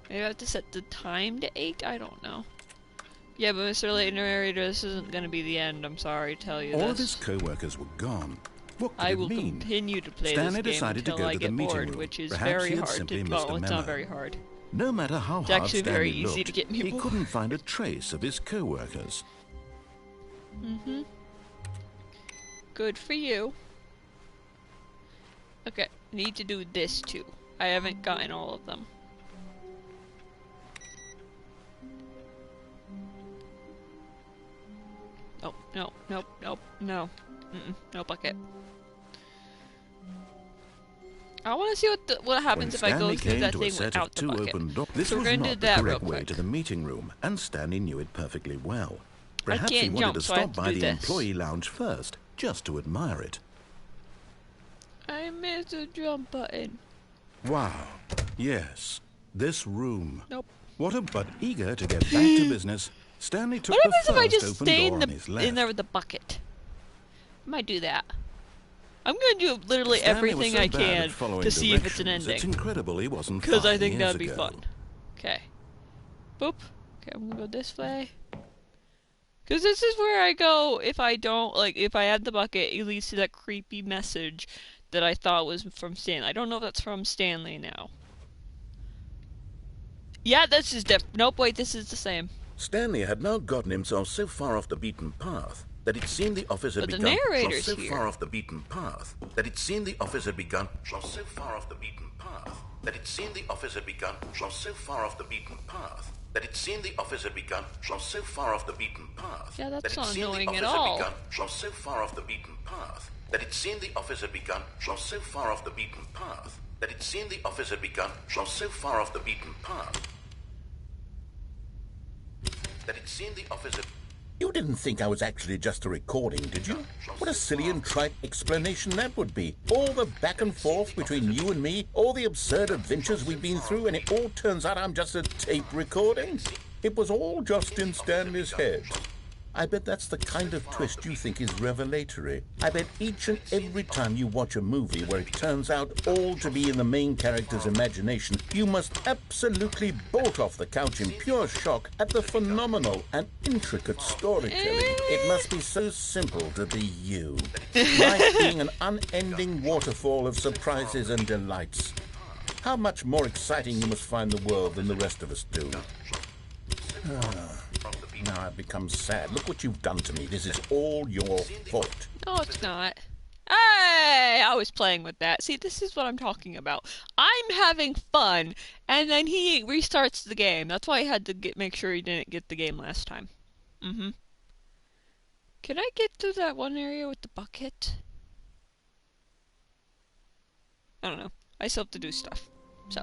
Maybe I have to set the time to 8? I don't know. Yeah, but Mr. Late Narrator, this isn't going to be the end. I'm sorry to tell you this. All of his co-workers were gone. What could I it will mean? continue to play Stanley this game decided to until go I to the get meeting bored, room. which is Perhaps very he had hard simply to... missed Well, a it's memo. not very hard. No matter how It's hard actually Stanley very easy looked, to get me he bored. couldn't find a trace of his co-workers. Good for you. Okay, need to do this too. I haven't gotten all of them. Nope, nope, nope, nope, no. No bucket. I want to see what happens if I go through that thing without the bucket. This So we're was gonna do not the that real correct way quick. to the meeting room, and Stanley knew it perfectly well. I Perhaps he can't wanted jump, to so I have stop to by do the this. employee lounge first, just to admire it. I missed the jump button. Wow. Yes. This room. Nope. But eager to get back to business, Stanley took What the happens if I first just open stay door on his left. in there with the bucket? I might do that. I'm gonna do literally Stanley was everything so I bad at can following to see if it's an directions, It's ending. incredible he wasn't Because I 5 think years that'd be ago. fun. Okay. Boop. Okay, I'm gonna go this way. Because this is where I go if I don't, like, if I add the bucket, it leads to that creepy message that I thought was from Stanley. I don't know if that's from Stanley now. Yeah, this is nope, wait, this is the same. Stanley had now gotten himself so far off the beaten path that it seemed the office had But the begun narrator's so here. far off the beaten path that it seemed the office had begun so far off the beaten path that it seemed the office had begun so far off the beaten path that it seemed the office had begun so far off the beaten path. Yeah, that's that it not seemed the annoying at office had all. begun so far off the beaten path that it seemed the office had begun so far off the beaten path that it seemed the office had begun so far off the beaten path that it seemed the office had... You didn't think I was actually just a recording, did you? What a silly and trite explanation that would be. All the back and forth between you and me, all the absurd adventures we've been through, and it all turns out I'm just a tape recording? It was all just in Stanley's head. I bet that's the kind of twist you think is revelatory. I bet each and every time you watch a movie where it turns out all to be in the main character's imagination, you must absolutely bolt off the couch in pure shock at the phenomenal and intricate storytelling. It must be so simple to be you. Life being an unending waterfall of surprises and delights. How much more exciting you must find the world than the rest of us do. Now I've become sad. Look what you've done to me. This is all your fault. No, it's not. Hey, I was playing with that. See, this is what I'm talking about. I'm having fun, and then he restarts the game. That's why I had to make sure he didn't get the game last time. Can I get to that one area with the bucket? I don't know. I still have to do stuff. So.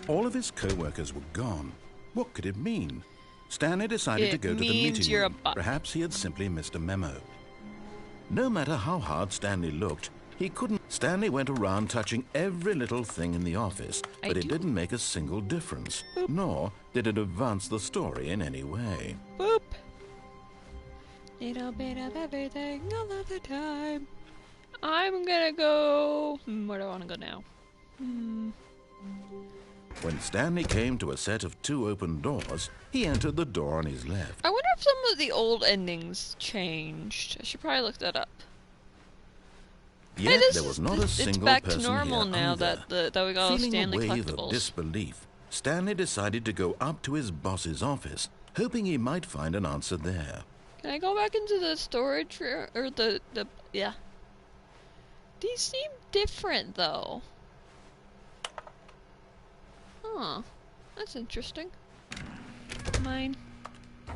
All of his co-workers were gone. What could it mean? Stanley decided to go to the meeting you're room. a Perhaps he had simply missed a memo. No matter how hard Stanley looked, he couldn't. Stanley went around touching every little thing in the office, but it didn't make a single difference. Boop. Nor did it advance the story in any way. Boop. Little bit of everything all of the time. I'm gonna go... where do I want to go now? When Stanley came to a set of 2 open doors, he entered the door on his left. I wonder if some of the old endings changed. I should probably look that up. Yet there was not a single it's back person to normal here now either. that we got all Feeling Stanley a wave collectibles. of disbelief, Stanley decided to go up to his boss's office, hoping he might find an answer there. Can I go back into the storage room? Or yeah. These seem different, though. Huh. That's interesting. Mine. Here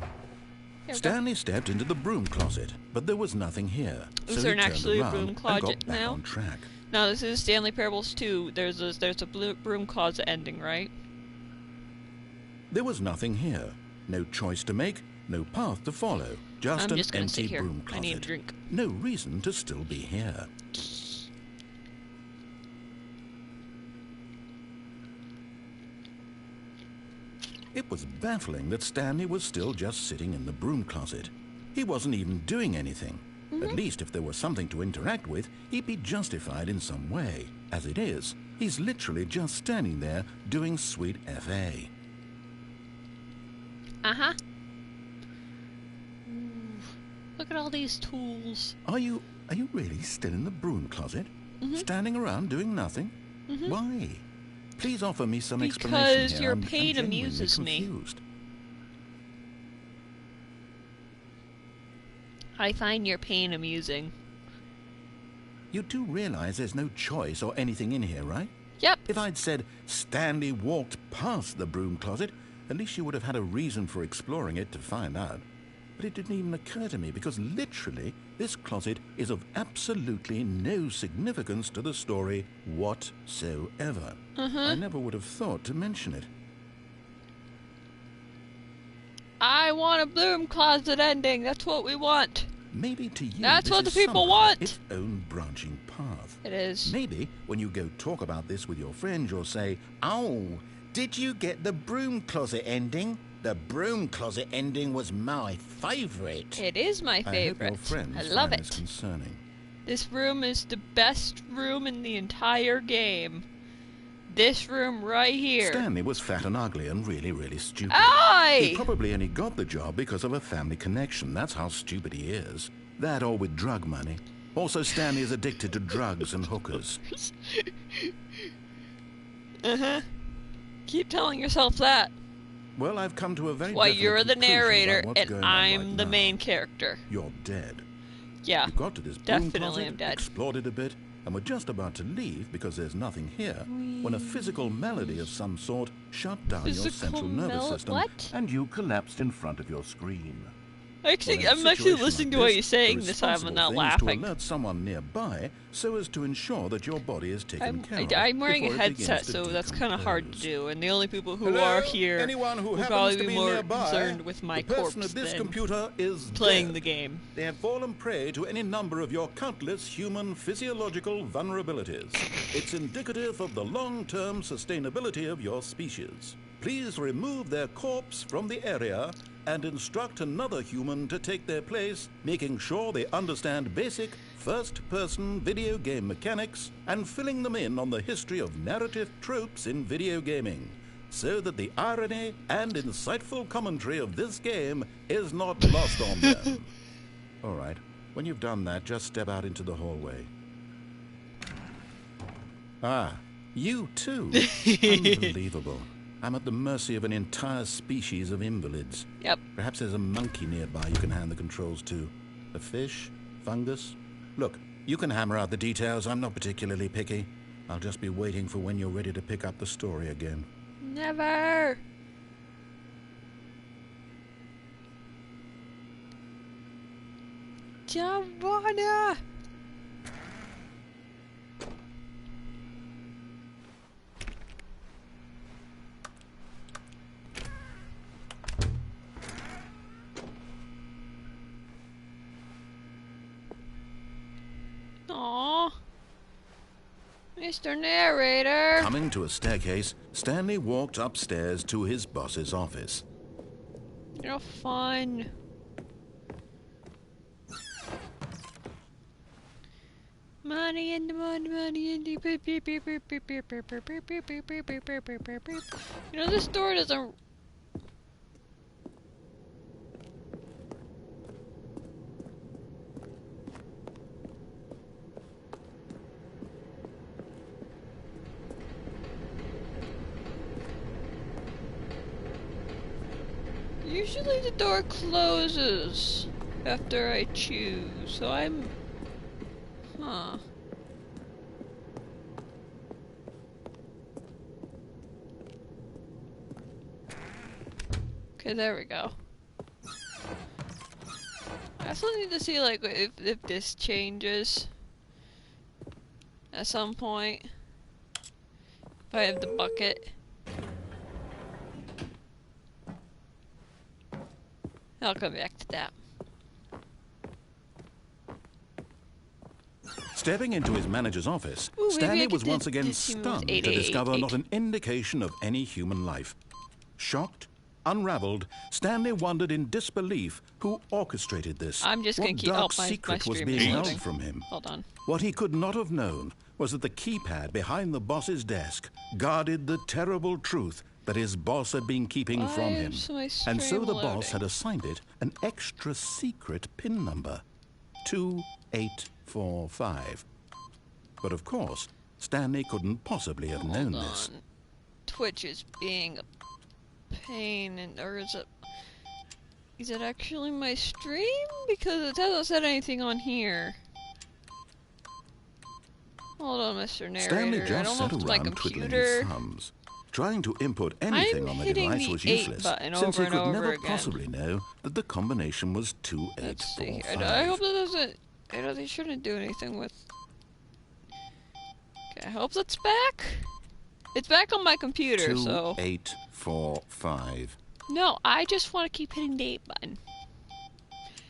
we go. Stanley stepped into the broom closet, but there was nothing here. Is So there he an turned actually a around broom and closet got back now? on track. No, this is Stanley Parables 2. There's a broom closet ending, right? There was nothing here. No choice to make, no path to follow. Just I'm an just gonna empty sit here. broom closet. I need a drink. No reason to still be here. It was baffling that Stanley was still just sitting in the broom closet. He wasn't even doing anything. At least if there was something to interact with, he'd be justified in some way. As it is, He's literally just standing there doing sweet FA. Uh-huh. Look at all these tools. Are you really still in the broom closet? Standing around doing nothing? Why? Please offer me some explanation here. Because your I'm pain genuinely amuses me. confused. I find your pain amusing. You do realize there's no choice or anything in here, right? Yep. If I'd said Stanley walked past the broom closet, at least you would have had a reason for exploring it to find out. But it didn't even occur to me because literally this closet is of absolutely no significance to the story whatsoever. I never would have thought to mention it. I want a broom closet ending. That's what we want. Maybe to you That's this what the is people somehow want. its own branching path. It is. Maybe when you go talk about this with your friends, you'll say, "Oh, did you get the broom closet ending? The broom closet ending was my favourite." It is my I hope favorite. your friends I love find this it. concerning. This room is the best room in the entire game. This room right here. Stanley was fat and ugly and really, really stupid. Aye! He probably only got the job because of a family connection. That's how stupid he is. That or with drug money. Also, Stanley is addicted to drugs and hookers. Keep telling yourself that. Well, I've come to a very Why, definite you're the conclusion about narrator what's and going on I'm right the now. main character. You're dead. Yeah. You got to this broom Definitely closet, I'm dead. explored it a bit, and were just about to leave because there's nothing here when a physical malady of some sort shut down your central nervous system What? and you collapsed in front of your screen. Actually, Well, in a I'm actually situation listening like to what this, you're saying the this time. I'm responsible not thing laughing. is to alert someone nearby so as to ensure that your body is taken care of. I'm wearing a before it begins headset, to so that's kind of hard to decompose. do. And the only people who Hello? are here Anyone who will happens probably to be be more nearby, concerned with my the person corpse at this than computer is playing dead. the game. They have fallen prey to any number of your countless human physiological vulnerabilities. It's indicative of the long-term sustainability of your species. Please remove their corpse from the area and instruct another human to take their place, making sure they understand basic first-person video game mechanics and filling them in on the history of narrative tropes in video gaming, so that the irony and insightful commentary of this game is not lost on them. All right, when you've done that, just step out into the hallway. Ah, you too. Unbelievable. I'm at the mercy of an entire species of invalids. Yep. Perhaps there's a monkey nearby you can hand the controls to. A fish? Fungus? Look, you can hammer out the details. I'm not particularly picky. I'll just be waiting for when you're ready to pick up the story again. Never. Giovanna. Aww. Mr. Narrator. Coming to a staircase, Stanley walked upstairs to his boss's office. You're fun. Money in the money, money in the beep, beep, beep, beep, beep, beep, beep, beep, beep, beep, beep, beep, beep, beep, beep, beep, beep. You know, this door doesn't. Usually the door closes after I choose, so I'm... Huh. Okay, there we go. I also need to see, like, if this changes at some point. If I have the bucket. I'll come back to that. Stepping into his manager's office, Ooh, maybe I Stanley could was once again this team with stunned to 8888. discover not an indication of any human life. Shocked, unraveled, Stanley wondered in disbelief who orchestrated this. I'm just gonna What keep- dark my secret was stream being is held loading. from him? Hold on. What he could not have known was that the keypad behind the boss's desk guarded the terrible truth that his boss had been keeping from him. And so the boss had assigned it an extra secret PIN number, 2845. But of course, Stanley couldn't possibly have known this. Twitch is being a pain, or is it actually my stream? Because it hasn't said anything on here. Hold on, Mr. Narrator. Stanley just I don't know sat if it's my around twiddling computer. his thumbs. Trying to input anything on the device was useless, since he could never possibly know that the combination was 2845. I hope that doesn't... I know they shouldn't do anything with... Okay, I hope that's back. It's back on my computer, so... 2845. No, I just want to keep hitting the 8 button.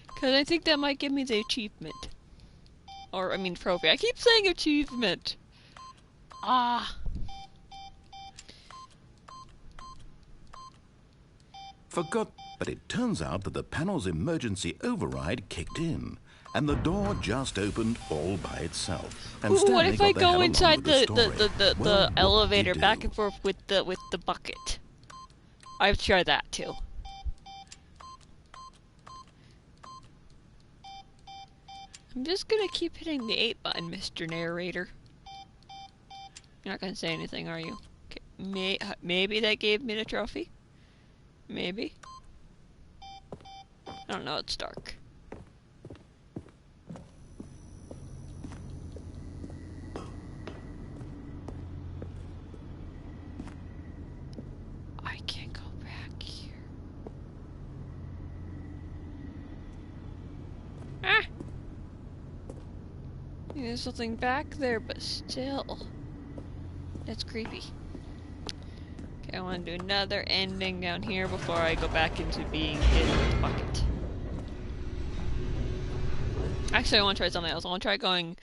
Because I think that might give me the achievement. Or, I mean, trophy. I keep saying achievement. Ah. But it turns out that the panel's emergency override kicked in, and the door just opened all by itself. And Ooh, what Stanley if got I the go hell inside along with the Well, what elevator did he back do? and forth with the bucket? I've tried that too. I'm just gonna keep hitting the 8 button, Mr. Narrator. You're not gonna say anything, are you? Okay. Maybe that gave me the trophy? Maybe. I don't know, it's dark. I can't go back here. Ah! There's something back there, but still. That's creepy. Okay, I want to do another ending down here before I go back into being hit with the bucket. Actually, I want to try something else. I want to try going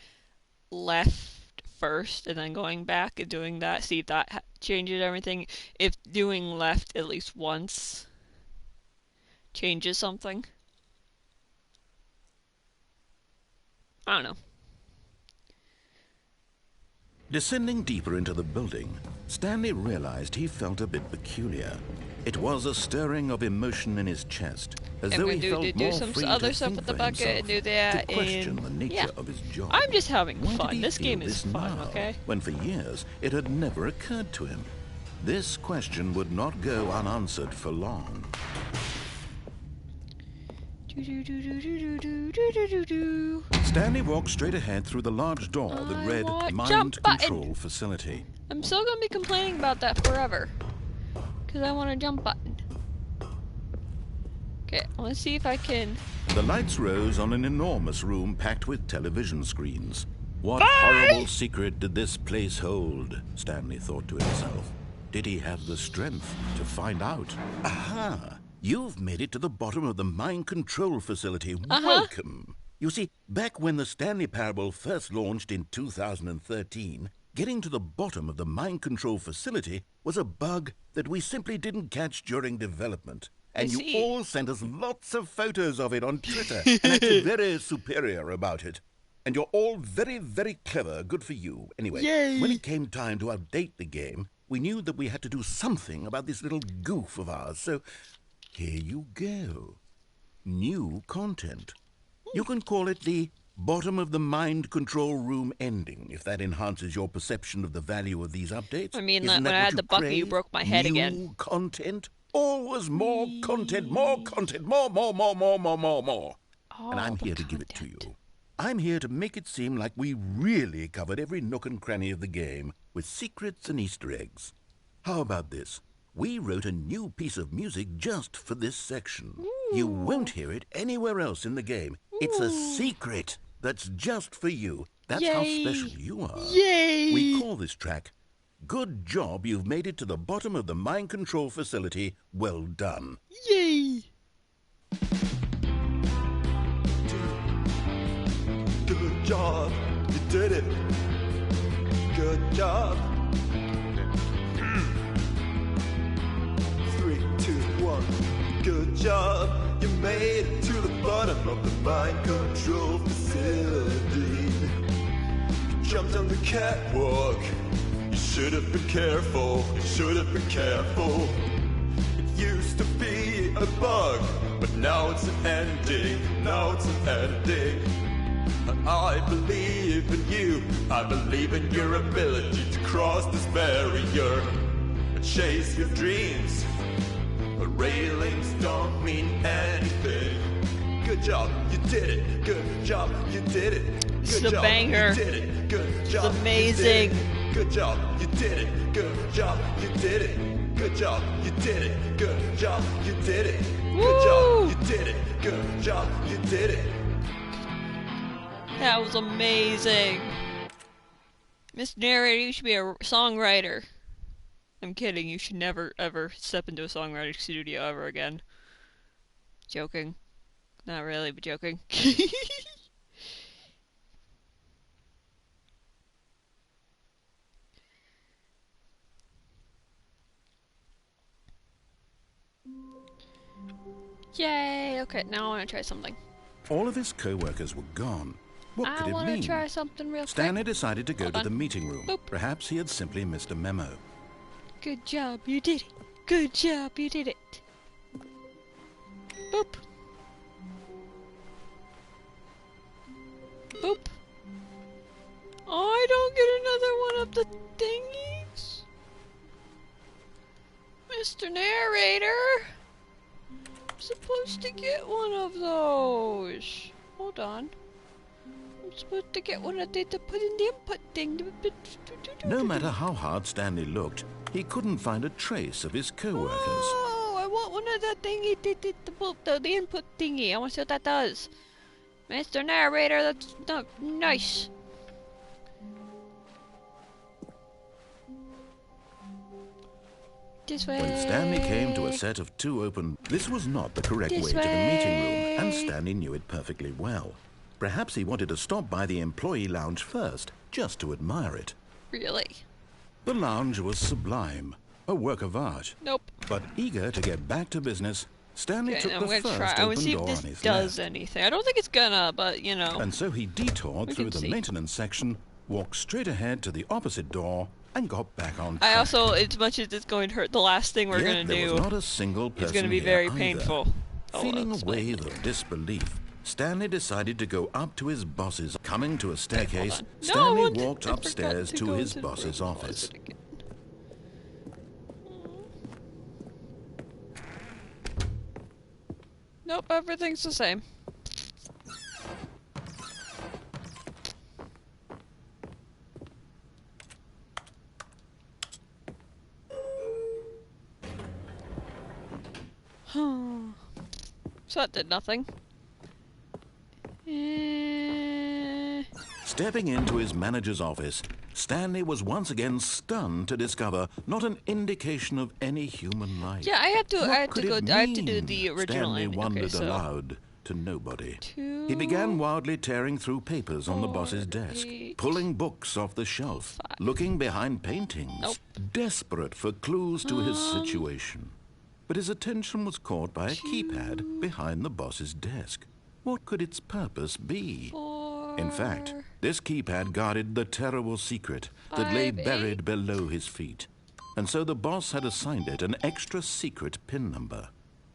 left first and then going back and doing that. See if that changes everything. If doing left at least once changes something. I don't know. Descending deeper into the building, Stanley realized he felt a bit peculiar. It was a stirring of emotion in his chest, as though he felt more some free other to stuff think with the for bucket himself, and do that to question and the nature of his job. I'm just having Why did fun. he This feel game is this fun, now, okay? when for years it had never occurred to him? This question would not go unanswered for long. Stanley walked straight ahead through the large door that read Mind Control Facility. I'm still gonna be complaining about that forever. Because I want a jump button. Okay, let's see if I can... The lights rose on an enormous room packed with television screens. What horrible secret did this place hold? Stanley thought to himself. Did he have the strength to find out? Aha! You've made it to the bottom of the mind control facility. Welcome! You see, back when the Stanley Parable first launched in 2013, getting to the bottom of the mind control facility was a bug that we simply didn't catch during development. And you all sent us lots of photos of it on Twitter and acted very superior about it. And you're all very, very clever. Good for you. Anyway, when it came time to update the game, we knew that we had to do something about this little goof of ours. So here you go. New content. You can call it the bottom of the mind control room ending, if that enhances your perception of the value of these updates. I mean, when I had the bucket, you broke my head again. New content? Always more content, more content, more. And I'm here to give it to you. I'm here to make it seem like we really covered every nook and cranny of the game with secrets and Easter eggs. How about this? We wrote a new piece of music just for this section. You won't hear it anywhere else in the game. It's a secret that's just for you. That's how special you are. We call this track, Good Job You've Made It to the Bottom of the Mind Control Facility. Well done. Yay! Good job, you did it. Good job. 3, 2, 1. Good job, you made it to the bottom of the mind control facility. Good jumped on the catwalk. You should have been careful, you should have been careful. It used to be a bug, but now it's an ending, now it's an ending. I believe in you, I believe in your ability to cross this barrier and chase your dreams. But railings don't mean anything. Good job, you did it. Good job, you did it. This is Good a job, banger. you did it. Good job, It's amazing. You did it. Good job, you did it. Good job, you did it. Good job, you did it. Good job, you did it. Good job, you did it. Good job, you did it. That was amazing. Miss Narrator, you should be a songwriter. I'm kidding, you should never ever step into a songwriting studio ever again. Joking. Not really, but joking. Yay! Okay, now I want to try something. All of his co-workers were gone. What could I it want mean? to try something real Stanley quick. decided to go Hold to on. the meeting room. Boop. Perhaps he had simply missed a memo. Good job, you did it. Good job, you did it. Boop. Boop. I don't get another one of the thingies. Mr. Narrator. I'm supposed to get one of those. Hold on. I'm supposed to get one of these to put in the input thing. No matter how hard Stanley looked, he couldn't find a trace of his co-workers. Oh, I want one of the thingy, the input thingy. I want to see what that does. Mr. Narrator, that's not nice. This way. When Stanley came to a set of two open... This was not the correct This way to the meeting way. room, and Stanley knew it perfectly well. Perhaps he wanted to stop by the employee lounge first, just to admire it. Really? The lounge was sublime, a work of art. Nope. But eager to get back to business, Stanley Okay, took I'm the gonna first try. I want open to see if door this on his does left. anything. I don't think it's gonna, but you know. And so he detoured We through can the see. maintenance section, walked straight ahead to the opposite door, and got back on track. I also, as much as it's going to hurt, the last thing we're Yet gonna there do was not a single person is gonna be here very either. painful. Feeling a that's wave of disbelief, Stanley decided to go up to his boss's. Coming to a staircase, on. No, I Stanley wanted- walked I forgot upstairs to go his into the boss's room. office. Closet again. Nope, everything's the same. So that did nothing. Stepping into his manager's office, Stanley was once again stunned to discover not an indication of any human life. Yeah, I have to. What I have could to go. it I have to do mean? the original Stanley ending. wondered Okay, so aloud to nobody. two, He began wildly tearing through papers on the four, boss's desk, 8, pulling books off the shelf, 5. looking behind paintings, Nope. desperate for clues to his situation. But his attention was caught by a keypad behind the boss's desk. What could its purpose be? 4. In fact, this keypad guarded the terrible secret that lay 5, buried below his feet. And so the boss had assigned it an extra secret PIN number,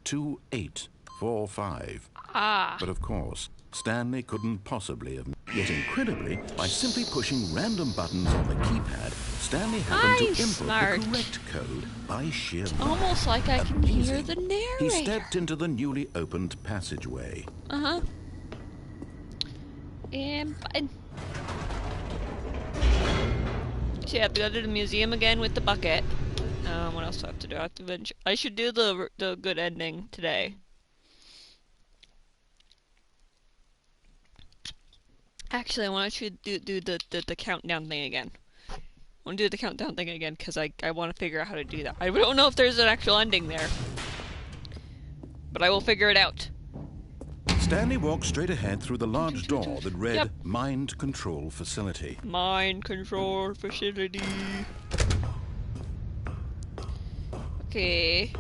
2845. Ah. But of course, Stanley couldn't possibly have... Yet incredibly, by simply pushing random buttons on the keypad, Stanley happened to I'm input smart. the correct code by sheer luck. Almost like I can hear Amazing. the narrator. He stepped into the newly opened passageway. Uh-huh. And button. So I have to go to the museum again with the bucket. What else do I have to do? I have to I should do the good ending today. Actually, I want to do the countdown thing again. I want to do the countdown thing again because I want to figure out how to do that. I don't know if there's an actual ending there, but I will figure it out. Stanley walked straight ahead through the large door that read Yep. Mind Control Facility. Mind control facility. Okay.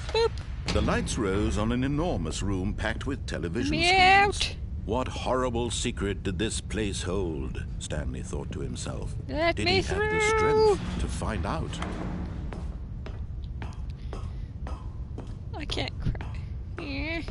Boop. The lights rose on an enormous room packed with television Me screens. out. What horrible secret did this place hold? Stanley thought to himself. Let Did me he have the through. strength to find out? I can't cry. Eh.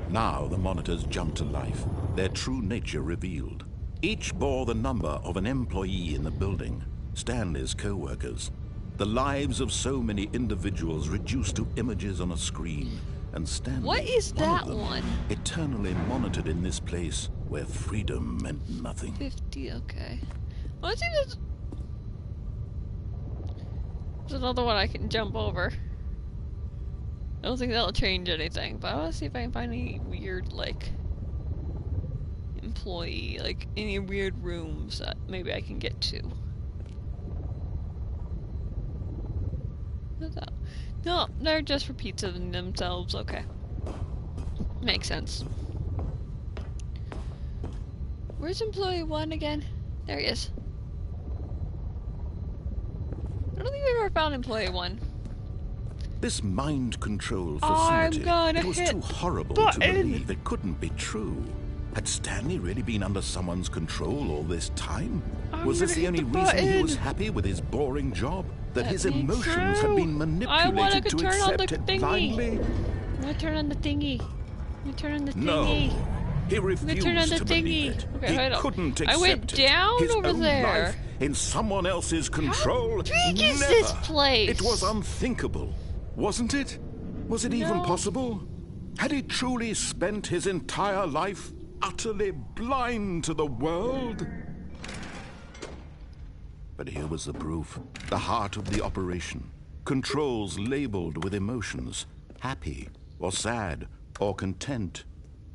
Now the monitors jumped to life, their true nature revealed. Each bore the number of an employee in the building, Stanley's co-workers. The lives of so many individuals reduced to images on a screen, and Stanley, What is that of them, one? eternally monitored in this place where freedom meant nothing. 50, okay. Well, let's see if there's another one I can jump over. I don't think that'll change anything, but I want to see if I can find any weird, like, employee, like, any weird rooms that maybe I can get to. No, they're just repeating themselves, okay. Makes sense. Where's employee 1 again? There he is. I don't think we've ever found employee 1. This mind control I'm facility, gonna it was hit too horrible button. to believe it couldn't be true. Had Stanley really been under someone's control all this time? Was this gonna the only hit the reason he was button. happy with his boring job? That Let his me emotions through. had been I wanna manipulated to turn on the accept it thingy. blindly? I'm gonna turn on the thingy. I'm gonna turn on the thingy. No. He I'm gonna refused turn on the to believe thingy. it. Okay, He hold on. couldn't I accept went it. down His over own there. life in someone else's control. big is Never. this place? It was unthinkable, wasn't it? Was it even No. possible? Had he truly spent his entire life utterly blind to the world? But here was the proof. The heart of the operation. Controls labeled with emotions. Happy, or sad, or content.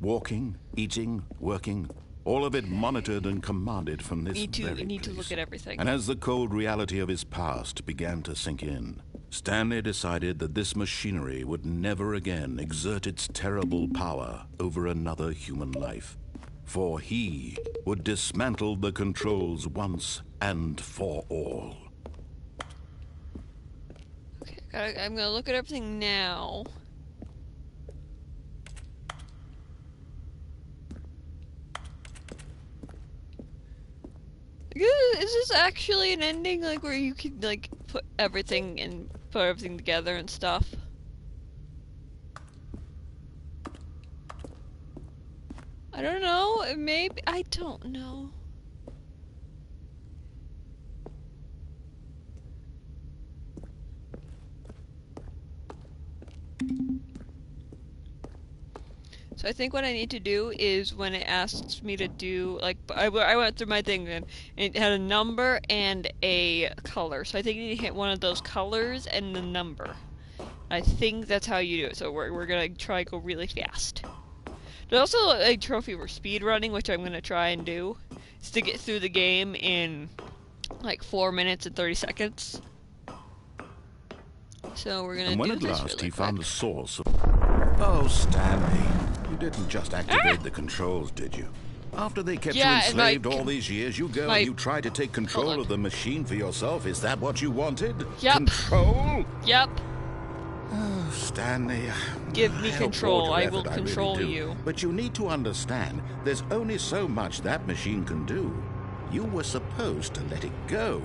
Walking, eating, working. All of it monitored and commanded from this very need to place. look at everything. And as the cold reality of his past began to sink in, Stanley decided that this machinery would never again exert its terrible power over another human life. For he would dismantle the controls once and for all. Okay, I'm gonna look at everything now. Is this actually an ending, like, where you can, like, put everything together and stuff? I don't know, maybe, I don't know. So I think what I need to do is when it asks me to do, like, I went through my thing and it had a number and a color. So I think you need to hit one of those colors and the number. I think that's how you do it. So we're gonna try to go really fast. There's also a trophy for speed running, which I'm gonna try and do. It's to get through the game in like 4 minutes and 30 seconds. So we're gonna And when do at this last really he found quick. the source of... Oh, Stanley, you didn't just activate the controls, did you? After they kept Yeah, you and my- enslaved all these years, you go my- and you try to take control Hold on. of the machine for yourself? Is that what you wanted? Yep. Control? Yep. Oh, Stanley. Give me I control. applaud your I will effort, really control do. you. But you need to understand, there's only so much that machine can do. You were supposed to let it go.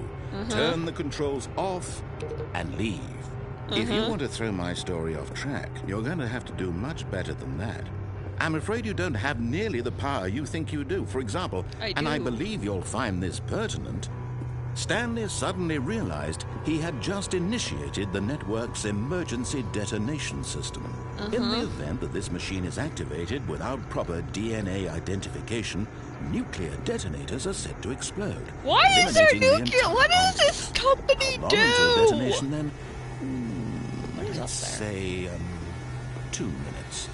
Turn the controls off and leave. If you want to throw my story off track, you're going to have to do much better than that. I'm afraid you don't have nearly the power you think you do. For example, and I do. believe you'll find this pertinent, Stanley suddenly realized he had just initiated the network's emergency detonation system. In the event that this machine is activated without proper DNA identification, nuclear detonators are set to explode. Why is there eliminating the nuclear? entire What does this complex. company How long until do? detonation then? What is up Let's there? say 2 minutes.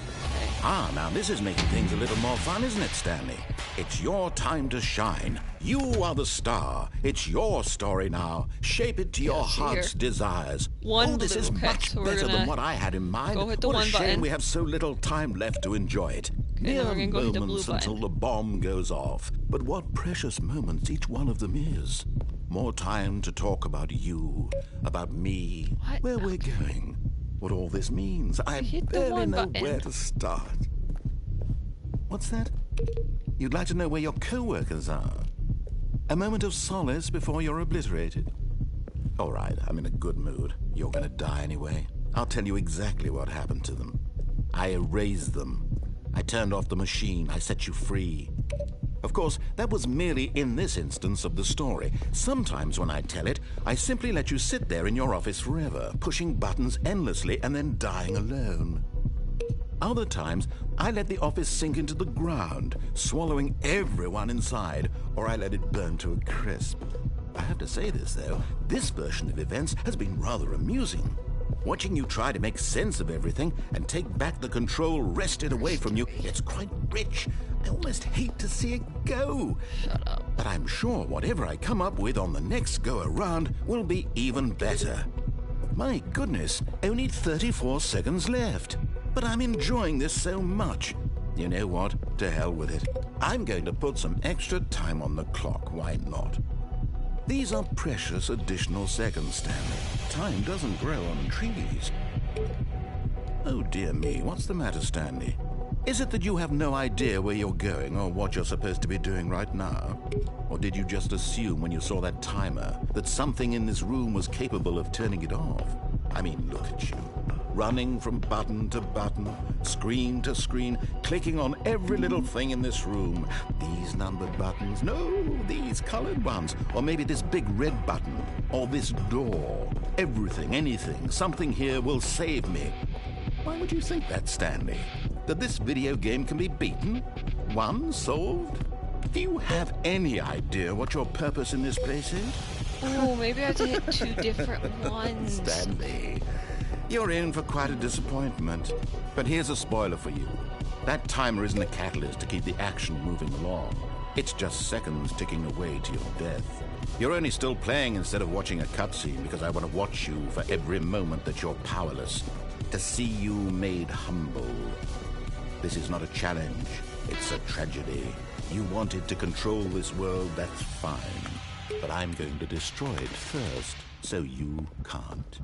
Ah, now this is making things a little more fun, isn't it, Stanley? It's your time to shine. You are the star. It's your story now. Shape it to your see heart's here. desires. One this blue. is Okay, much so we're better gonna than what I had in mind. go hit the What a one shame button. we have so little time left to enjoy it. Okay, now we're gonna go hit the blue moments button. until the bomb goes off. But what precious moments each one of them is. More time to talk about you, about me, What? where we're going, what all this means. I Hit the barely one know button. where to start. What's that? You'd like to know where your co-workers are? A moment of solace before you're obliterated? All right, I'm in a good mood. You're gonna die anyway. I'll tell you exactly what happened to them. I erased them. I turned off the machine. I set you free. Of course, that was merely in this instance of the story. Sometimes when I tell it, I simply let you sit there in your office forever, pushing buttons endlessly and then dying alone. Other times, I let the office sink into the ground, swallowing everyone inside, or I let it burn to a crisp. I have to say this, though, this version of events has been rather amusing. Watching you try to make sense of everything and take back the control wrested away from you, it's quite rich. I almost hate to see it go. Shut up. But I'm sure whatever I come up with on the next go-around will be even better. My goodness, only 34 seconds left. But I'm enjoying this so much. You know what? To hell with it. I'm going to put some extra time on the clock. Why not? These are precious additional seconds, Stanley. Time doesn't grow on trees. Oh dear me, what's the matter, Stanley? Is it that you have no idea where you're going or what you're supposed to be doing right now? Or did you just assume when you saw that timer that something in this room was capable of turning it off? I mean, look at you. Running from button to button, screen to screen, clicking on every little thing in this room. These numbered buttons, no, these colored ones, or maybe this big red button, or this door. Everything, anything, something here will save me. Why would you think that, Stanley? That this video game can be beaten? Won? Solved? Do you have any idea what your purpose in this place is? Oh, maybe I have to hit 2 different ones. Stanley, you're in for quite a disappointment. But here's a spoiler for you. That timer isn't a catalyst to keep the action moving along. It's just seconds ticking away to your death. You're only still playing instead of watching a cutscene because I want to watch you for every moment that you're powerless. To see you made humble. This is not a challenge. It's a tragedy. You wanted to control this world, that's fine. But I'm going to destroy it first, so you can't.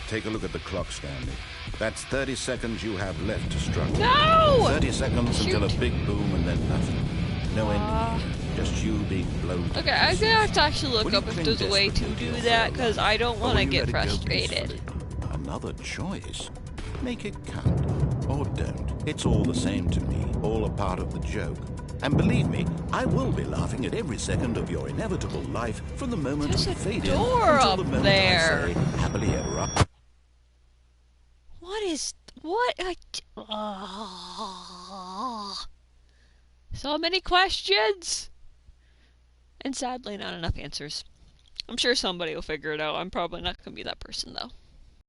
Take a look at the clock, Stanley. That's 30 seconds you have left to struggle. No! 30 seconds until a Shoot. big boom and then nothing. No ending. Just you being blown. Okay, I'm gonna have to actually look When you up if cling there's a way to desperately do your that, fellow because I don't life, want or to will you get let it go frustrated. peacefully? Another choice. Make it count. Or don't. It's all the same to me. All a part of the joke. And believe me, I will be laughing at every second of your inevitable life from the moment There's you a fade in door until up the moment there. I say happily ever after. What is... what? So many questions! And sadly, not enough answers. I'm sure somebody will figure it out. I'm probably not gonna be that person, though.